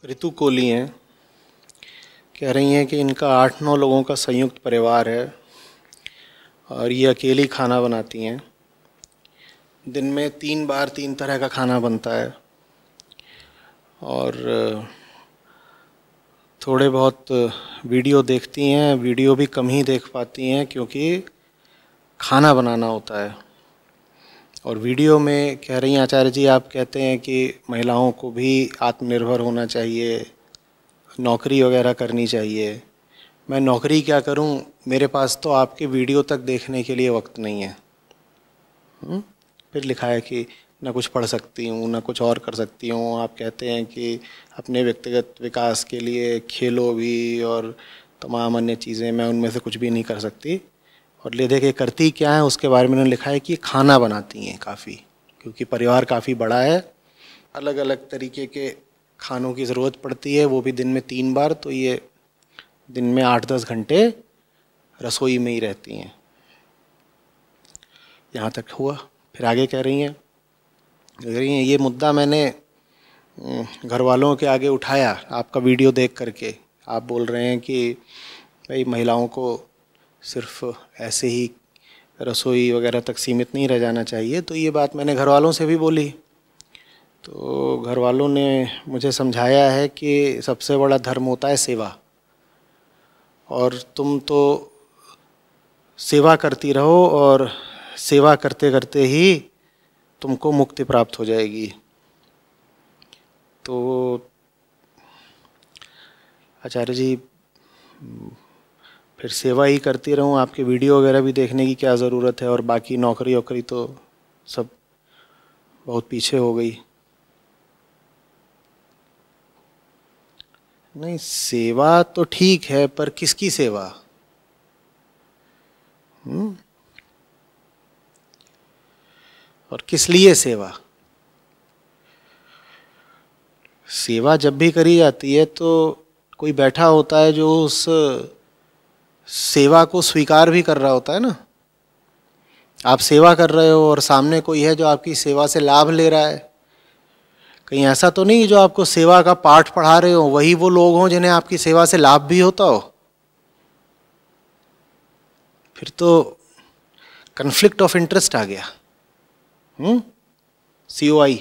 ऋतु कोहली हैं, कह रही हैं कि इनका 8-9 लोगों का संयुक्त परिवार है और ये अकेली खाना बनाती हैं। दिन में 3 बार 3 तरह का खाना बनता है और थोड़े बहुत वीडियो देखती हैं, वीडियो भी कम ही देख पाती हैं क्योंकि खाना बनाना होता है। और वीडियो में कह रही हैं आचार्य जी, आप कहते हैं कि महिलाओं को भी आत्मनिर्भर होना चाहिए, नौकरी वगैरह करनी चाहिए। मैं नौकरी क्या करूं, मेरे पास तो आपके वीडियो तक देखने के लिए वक्त नहीं है। फिर लिखा है कि ना कुछ पढ़ सकती हूँ, ना कुछ और कर सकती हूँ। आप कहते हैं कि अपने व्यक्तिगत विकास के लिए खेलो भी और तमाम अन्य चीज़ें, मैं उनमें से कुछ भी नहीं कर सकती। और ले दे के करती क्या है उसके बारे में उन्होंने लिखा है कि खाना बनाती हैं काफ़ी, क्योंकि परिवार काफ़ी बड़ा है, अलग अलग तरीके के खानों की ज़रूरत पड़ती है, वो भी दिन में 3 बार। तो ये दिन में 8-10 घंटे रसोई में ही रहती हैं। यहाँ तक हुआ। फिर आगे कह रही हैं ये मुद्दा मैंने घर वालों के आगे उठाया आपका वीडियो देख करके। आप बोल रहे हैं कि भाई महिलाओं को सिर्फ ऐसे ही रसोई वगैरह तक सीमित नहीं रह जाना चाहिए। तो ये बात मैंने घर वालों से भी बोली, तो घर वालों ने मुझे समझाया है कि सबसे बड़ा धर्म होता है सेवा, और तुम तो सेवा करती रहो और सेवा करते करते ही तुमको मुक्ति प्राप्त हो जाएगी। तो आचार्य जी, फिर सेवा ही करती रहूं, आपके वीडियो वगैरह भी देखने की क्या ज़रूरत है, और बाकी नौकरी वोकरी तो सब बहुत पीछे हो गई। नहीं, सेवा तो ठीक है, पर किसकी सेवा? और किस लिए सेवा? सेवा जब भी करी जाती है तो कोई बैठा होता है जो उस सेवा को स्वीकार भी कर रहा होता है ना। आप सेवा कर रहे हो और सामने कोई है जो आपकी सेवा से लाभ ले रहा है। कहीं ऐसा तो नहीं जो आपको सेवा का पाठ पढ़ा रहे हो वही वो लोग हों जिन्हें आपकी सेवा से लाभ भी होता हो? फिर तो कन्फ्लिक्ट ऑफ इंटरेस्ट आ गया। COI,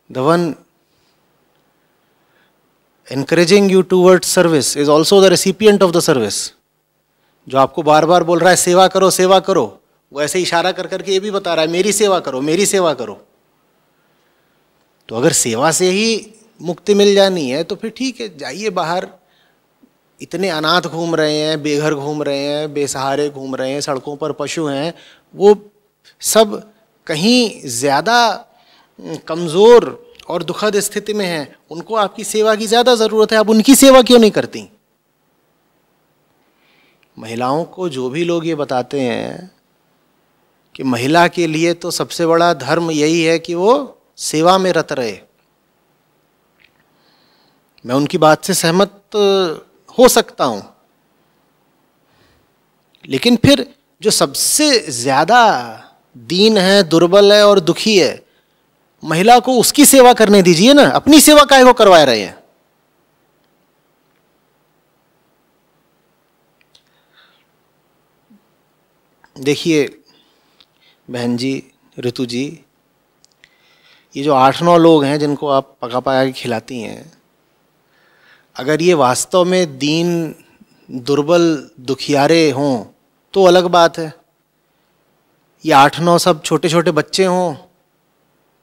the one encouraging you towards service is also the recipient of the service। जो आपको बार बार बोल रहा है सेवा करो सेवा करो, वो ऐसे इशारा कर करके ये भी बता रहा है मेरी सेवा करो मेरी सेवा करो। तो अगर सेवा से ही मुक्ति मिल जानी है तो फिर ठीक है, जाइए बाहर। इतने अनाथ घूम रहे हैं, बेघर घूम रहे हैं, बेसहारे घूम रहे हैं, सड़कों पर पशु हैं, वो सब कहीं ज़्यादा कमज़ोर और दुखद स्थिति में हैं, उनको आपकी सेवा की ज़्यादा ज़रूरत है। आप उनकी सेवा क्यों नहीं करती? महिलाओं को जो भी लोग ये बताते हैं कि महिला के लिए तो सबसे बड़ा धर्म यही है कि वो सेवा में रत रहे, मैं उनकी बात से सहमत हो सकता हूं। लेकिन फिर जो सबसे ज़्यादा दीन है, दुर्बल है और दुखी है, महिला को उसकी सेवा करने दीजिए ना, अपनी सेवा काहे को करवा रहे हैं? देखिए बहन जी, ऋतु जी, ये जो 8-9 लोग हैं जिनको आप पका पका के खिलाती हैं, अगर ये वास्तव में दीन दुर्बल दुखियारे हों तो अलग बात है। ये 8-9 सब छोटे छोटे बच्चे हों,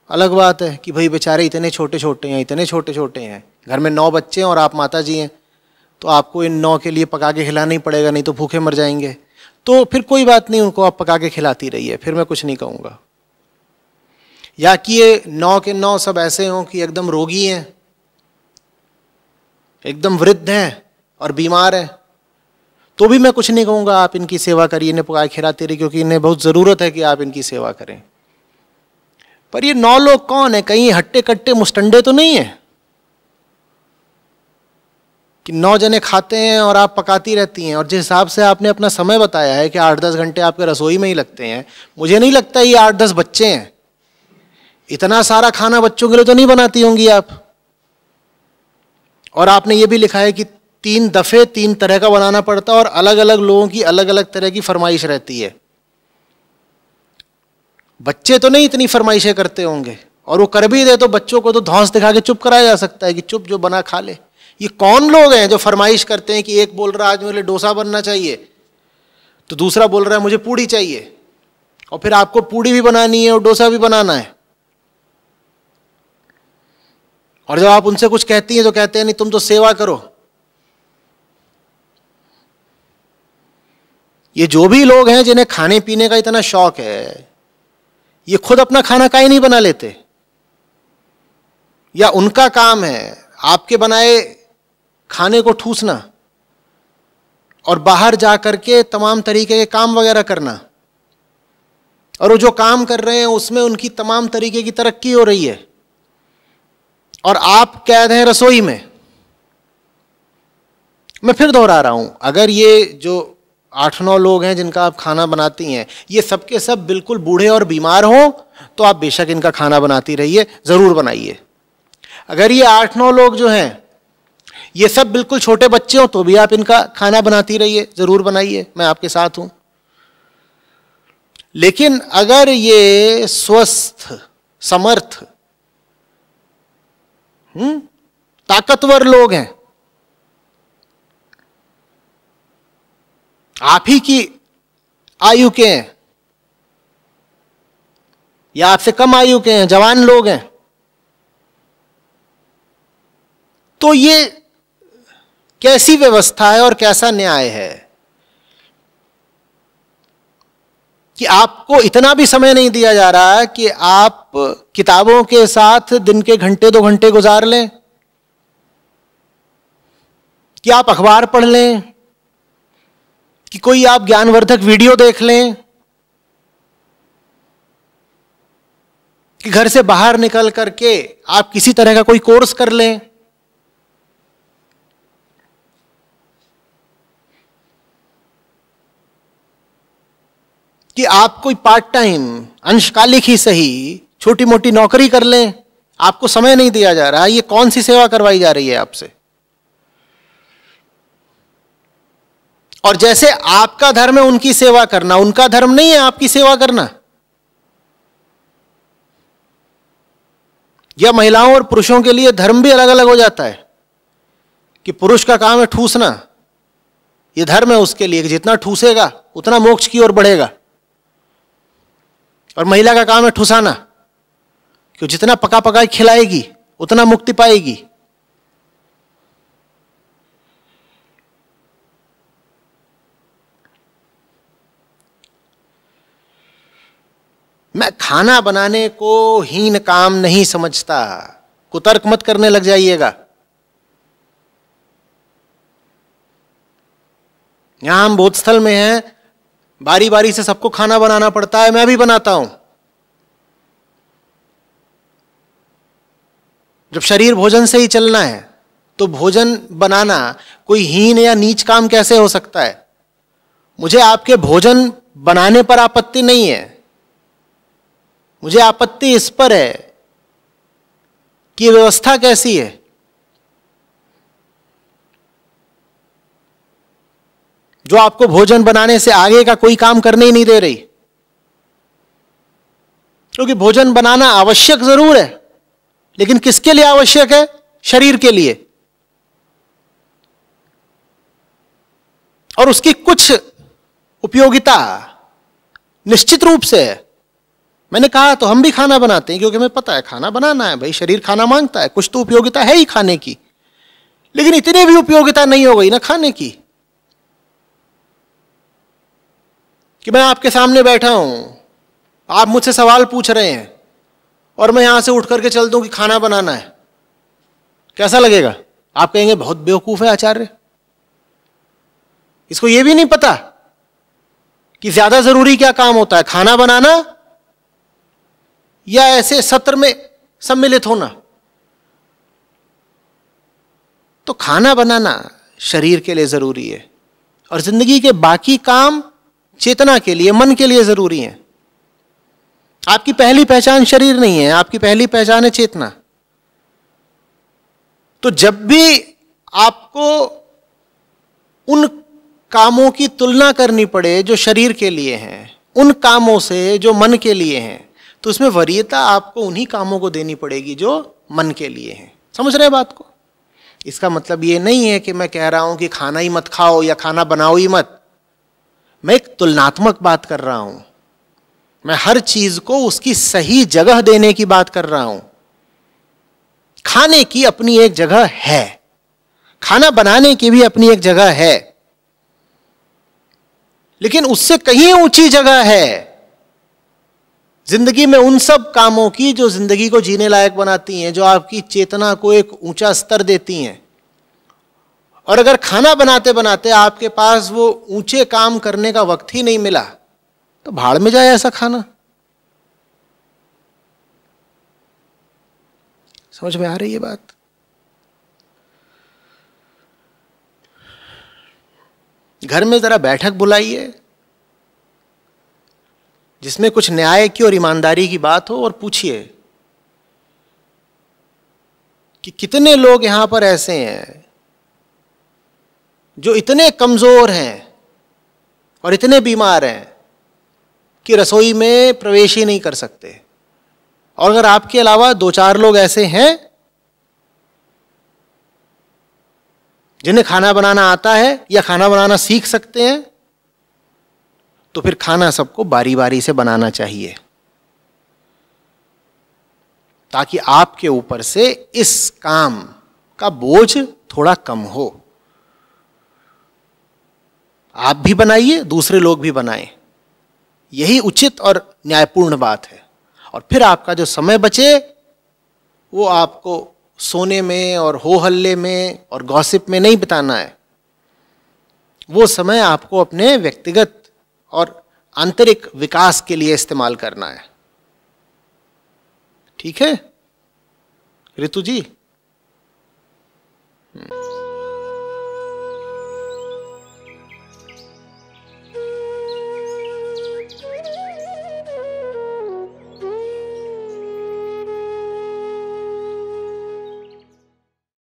अलग बात है कि भाई बेचारे इतने छोटे छोटे हैं, इतने छोटे छोटे हैं। घर में 9 बच्चे हैं और आप माता जी हैं, तो आपको इन 9 के लिए पका के खिलाना ही पड़ेगा, नहीं तो भूखे मर जाएंगे। तो फिर कोई बात नहीं, उनको आप पका के खिलाती रहिए, फिर मैं कुछ नहीं कहूँगा। या कि ये 9 के 9 सब ऐसे हों कि एकदम रोगी हैं, एकदम वृद्ध हैं और बीमार हैं, तो भी मैं कुछ नहीं कहूँगा, आप इनकी सेवा करिए, इन्हें पकाए खिलाते रहिए, क्योंकि इन्हें बहुत ज़रूरत है कि आप इनकी सेवा करें। पर ये 9 लोग कौन है? कहीं हट्टे कट्टे मुस्टंडे तो नहीं है कि 9 जने खाते हैं और आप पकाती रहती हैं। और जिस हिसाब से आपने अपना समय बताया है कि 8-10 घंटे आपके रसोई में ही लगते हैं, मुझे नहीं लगता ये 8-10 बच्चे हैं। इतना सारा खाना बच्चों के लिए तो नहीं बनाती होंगी आप। और आपने ये भी लिखा है कि 3 दफे 3 तरह का बनाना पड़ता है और अलग अलग लोगों की अलग अलग तरह की फरमाइश रहती है। बच्चे तो नहीं इतनी फरमाइशें करते होंगे, और वो कर भी दे तो बच्चों को तो धौंस दिखा के चुप कराया जा सकता है कि चुप, जो बना खा ले। ये कौन लोग हैं जो फरमाइश करते हैं कि एक बोल रहा है आज मेरे लिए डोसा बनना चाहिए, तो दूसरा बोल रहा है मुझे पूड़ी चाहिए, और फिर आपको पूड़ी भी बनानी है और डोसा भी बनाना है। और जब आप उनसे कुछ कहती हैं तो कहते हैं नहीं तुम तो सेवा करो। ये जो भी लोग हैं जिन्हें खाने पीने का इतना शौक है, ये खुद अपना खाना काहे नहीं बना लेते? या उनका काम है आपके बनाए खाने को ठूसना और बाहर जा करके तमाम तरीके के काम वगैरह करना, और वो जो काम कर रहे हैं उसमें उनकी तमाम तरीके की तरक्की हो रही है, और आप कैद हैं रसोई में। मैं फिर दोहरा रहा हूं, अगर ये जो 8-9 लोग हैं जिनका आप खाना बनाती हैं, ये सब के सब बिल्कुल बूढ़े और बीमार हों, तो आप बेशक इनका खाना बनाती रहिए, जरूर बनाइए। अगर ये 8-9 लोग जो हैं ये सब बिल्कुल छोटे बच्चे हों, तो भी आप इनका खाना बनाती रहिए, जरूर बनाइए, मैं आपके साथ हूं। लेकिन अगर ये स्वस्थ, समर्थ, ताकतवर लोग हैं, आप ही की आयु के हैं या आपसे कम आयु के हैं, जवान लोग हैं, तो ये कैसी व्यवस्था है और कैसा न्याय है कि आपको इतना भी समय नहीं दिया जा रहा है कि आप किताबों के साथ दिन के घंटे 2 घंटे गुजार लें, कि आप अखबार पढ़ लें, कि कोई आप ज्ञानवर्धक वीडियो देख लें, कि घर से बाहर निकल करके आप किसी तरह का कोई कोर्स कर लें। कि आप कोई पार्ट टाइम, अंशकालिक ही सही, छोटी मोटी नौकरी कर लें, आपको समय नहीं दिया जा रहा। ये कौन सी सेवा करवाई जा रही है आपसे? और जैसे आपका धर्म है उनकी सेवा करना, उनका धर्म नहीं है आपकी सेवा करना। या महिलाओं और पुरुषों के लिए धर्म भी अलग अलग हो जाता है कि पुरुष का काम है ठूसना, यह धर्म है उसके लिए कि जितना ठूसेगा उतना मोक्ष की ओर बढ़ेगा, और महिला का काम है ठुसाना, कि जितना पका पका खिलाएगी उतना मुक्ति पाएगी। मैं खाना बनाने को हीन काम नहीं समझता, कुतर्क मत करने लग जाइएगा। यहां हम बोधस्थल में हैं, बारी बारी से सबको खाना बनाना पड़ता है, मैं भी बनाता हूं। जब शरीर भोजन से ही चलना है तो भोजन बनाना कोई हीन या नीच काम कैसे हो सकता है? मुझे आपके भोजन बनाने पर आपत्ति नहीं है, मुझे आपत्ति इस पर है कि व्यवस्था कैसी है। जो आपको भोजन बनाने से आगे का कोई काम करने ही नहीं दे रही। क्योंकि भोजन बनाना आवश्यक जरूर है, लेकिन किसके लिए आवश्यक है? शरीर के लिए। और उसकी कुछ उपयोगिता निश्चित रूप से है। मैंने कहा तो हम भी खाना बनाते हैं क्योंकि हमें पता है खाना बनाना है, भाई शरीर खाना मांगता है, कुछ तो उपयोगिता है ही खाने की। लेकिन इतनी भी उपयोगिता नहीं हो गई ना खाने की कि मैं आपके सामने बैठा हूं, आप मुझसे सवाल पूछ रहे हैं और मैं यहां से उठ करके चल दूं कि खाना बनाना है। कैसा लगेगा? आप कहेंगे बहुत बेवकूफ है आचार्य, इसको यह भी नहीं पता कि ज्यादा जरूरी क्या काम होता है, खाना बनाना या ऐसे सत्र में सम्मिलित होना। तो खाना बनाना शरीर के लिए जरूरी है और जिंदगी के बाकी काम चेतना के लिए, मन के लिए जरूरी है। आपकी पहली पहचान शरीर नहीं है, आपकी पहली पहचान है चेतना। तो जब भी आपको उन कामों की तुलना करनी पड़े जो शरीर के लिए हैं, उन कामों से जो मन के लिए हैं, तो उसमें वरीयता आपको उन्हीं कामों को देनी पड़ेगी जो मन के लिए हैं। समझ रहे हैं बात को? इसका मतलब ये नहीं है कि मैं कह रहा हूं कि खाना ही मत खाओ या खाना बनाओ ही मत। मैं एक तुलनात्मक बात कर रहा हूं। मैं हर चीज को उसकी सही जगह देने की बात कर रहा हूं। खाने की अपनी एक जगह है, खाना बनाने की भी अपनी एक जगह है, लेकिन उससे कहीं ऊंची जगह है जिंदगी में उन सब कामों की जो जिंदगी को जीने लायक बनाती हैं, जो आपकी चेतना को एक ऊंचा स्तर देती हैं। और अगर खाना बनाते बनाते आपके पास वो ऊंचे काम करने का वक्त ही नहीं मिला, तो भाड़ में जाए ऐसा खाना। समझ में आ रही है बात? घर में जरा बैठक बुलाइए जिसमें कुछ न्याय की और ईमानदारी की बात हो और पूछिए कि कितने लोग यहां पर ऐसे हैं जो इतने कमजोर हैं और इतने बीमार हैं कि रसोई में प्रवेश ही नहीं कर सकते। और अगर आपके अलावा 2-4 लोग ऐसे हैं जिन्हें खाना बनाना आता है या खाना बनाना सीख सकते हैं, तो फिर खाना सबको बारी बारी से बनाना चाहिए, ताकि आपके ऊपर से इस काम का बोझ थोड़ा कम हो। आप भी बनाइए, दूसरे लोग भी बनाएं। यही उचित और न्यायपूर्ण बात है। और फिर आपका जो समय बचे वो आपको सोने में और हो हल्ले में और गॉसिप में नहीं बिताना है। वो समय आपको अपने व्यक्तिगत और आंतरिक विकास के लिए इस्तेमाल करना है। ठीक है ऋतु जी?